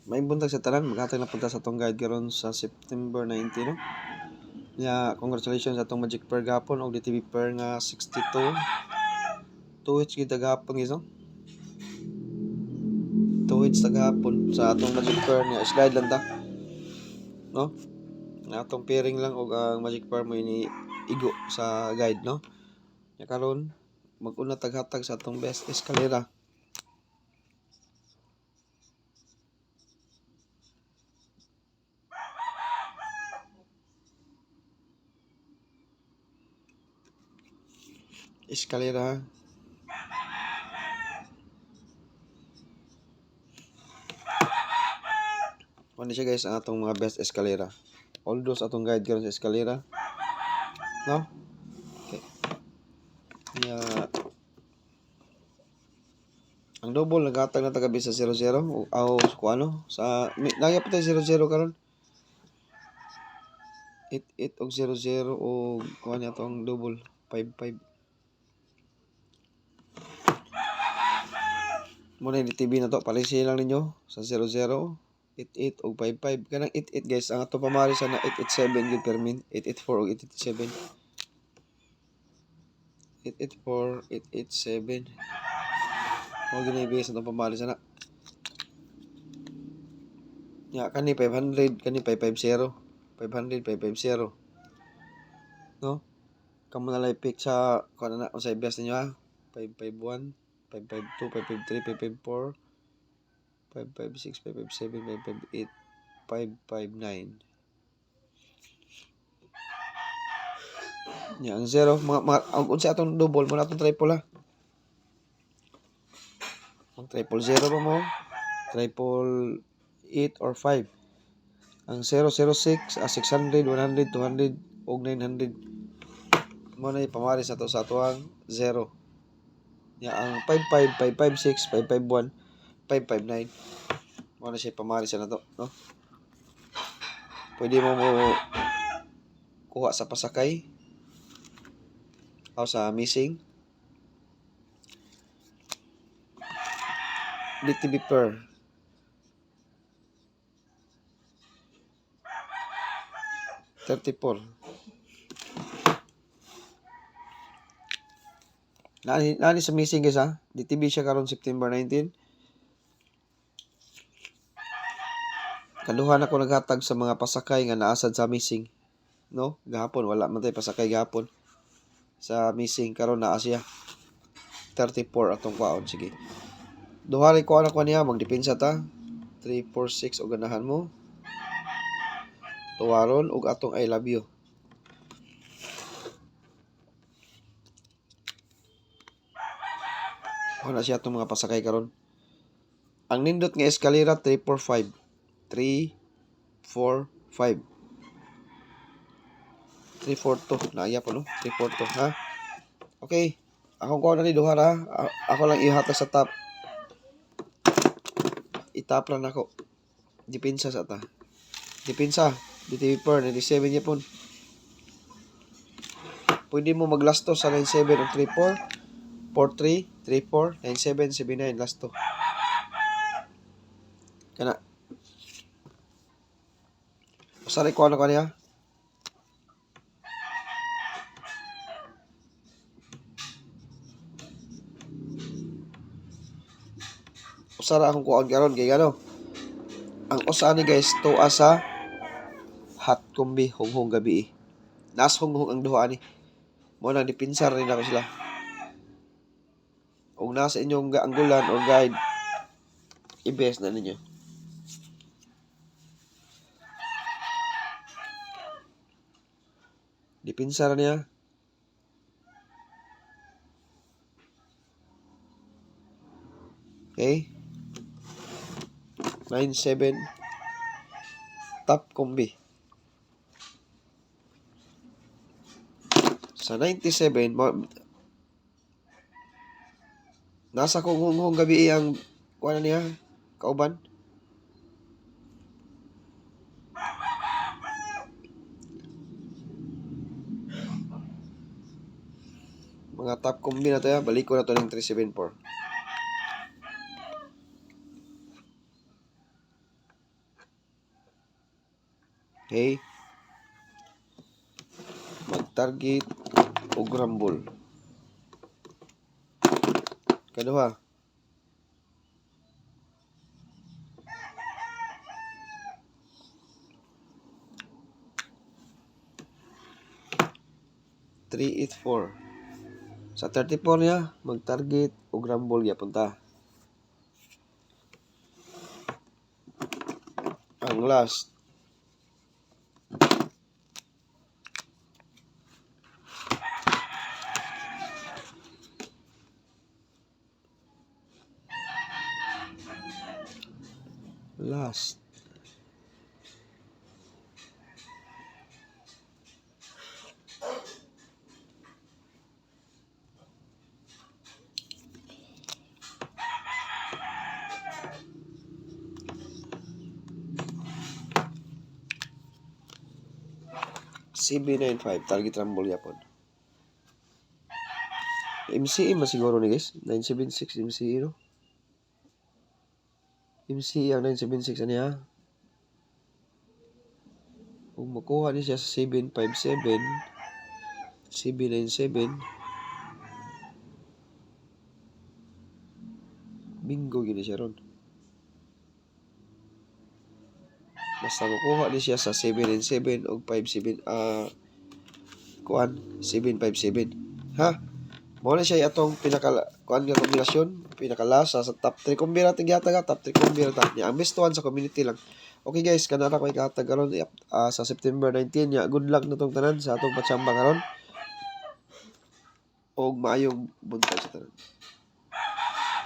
May buntag sa tanan, maghatag na punta sa tong guide karon sa September 19, no? Congratulations sa atong Magic Pearl gapon og DTV Pearl nga 62. 2 hits gid gapon iso. 2 hits gapon sa atong Magic Pearl nga slide lang ta. No? Nga atong pairing lang og ang Magic Pearl mo ini igo sa guide, no? Nya karon mag-una taghatag sa atong best escalera. Escalera. Ano siya guys ang atong mga best escalera. Although sa atong guide karon sa escalera, no? Okay. Ang double naghatag na tagabi sa 0-0 o kung ano sa nagya pa tayo 0-0 karon. 8-8 og 0-0 o kuha niya itong double 5-5. Muna yung TV na to, palisi lang ninyo sa 0-0, 8-8 og 5-5. Kanang 8-8 guys, ang ato pamari sa na 8-8-7 yun per min, 8-8-4 og 8-8-7. 8-8-4, 8-8-7. O ginibigay sa itong pamari sa na. Kani 500, kani 550. 500, 550. No? Kamu na lang pick sa kung ano na kung sa ibas ninyo ha. 551, 552, 553, 554, 556, 557, 558, 559. Ang 0, ang unsa atong double mo na atong triple ha. Ang triple 0 pa mo, triple 8 or 5. Ang 006, 600, 100, 200, og 900. Mo na ipamari sa to sa atuang 0. Ang 55, 556, 551, 559. Mo na siya ipamari sa nato, no? Pwede mo kuha sa pasakay o sa missing. DTV Pearl. $34. Nani sa missing guys ha. DTV siya karon September 19. Kaduhan ako naghatag sa mga pasakay nga naasad sa missing. No? Gahapon wala man tay pasakay gahapon. Sa missing karon naa siya. 34 atong kwaon sige. Duhari ko anak niya magdepensa ta. 3 4 6 og ganahan mo. Tuwaron og atong I love you. Wala siya itong mga pasakay karon. Ang nindot nga eskalera 345. 345. 342. Naaya pa no? 342 ha. Okay. Akong kuha na ni duha ha. Ako lang ihatag sa top. Itap lang ako. Depensa sa ta. Depensa. DTV Pearl 97 niya po. Pwede mo maglasto sa 97 o 34. 43, 34, 97, 79, last 2. Kana. Usari ko ano kaniya? Usara akong kuhaan karon kay ano? Ang usa ni guys to asa hot combi hunghong gabi. Nas hunghong ang duha ni. Mo nang dipinsar rin ako sila. Kung nasa inyong gaanggulan or guide, i-best na ninyo. Dipinsar niya. Okay. 97 top combi. Sa 97, nasa kung hunghong gabi ang kuha niya, kauban. Mga top combi na to ya. Balik ko na to ng 374. Okay? Mag-target og rumble. Kaduha. $384. Sa 34 niya, mag-target og rumble gyapon ta. Ang last, last, CB95, target rumble yapon. MCE masiguro ni guys, 976 MCE no? MCE ang 976 ani ha. Kung makuha ni siya sa 757, CB97, bingo gini siya ron. Basta makuha ni siya sa 797 o 57 757 ha. Mo na siya atong kuan nga kombinasyon, pinakalasa sa top 3 kombina ting yata top 3 kombina ta. Ni ang best one sa community lang. Okay guys, kanara ko ikatag karon sa September 19 ya. Good luck na tong tanan sa atong patsamba karon. Og maayong buntag sa tanan.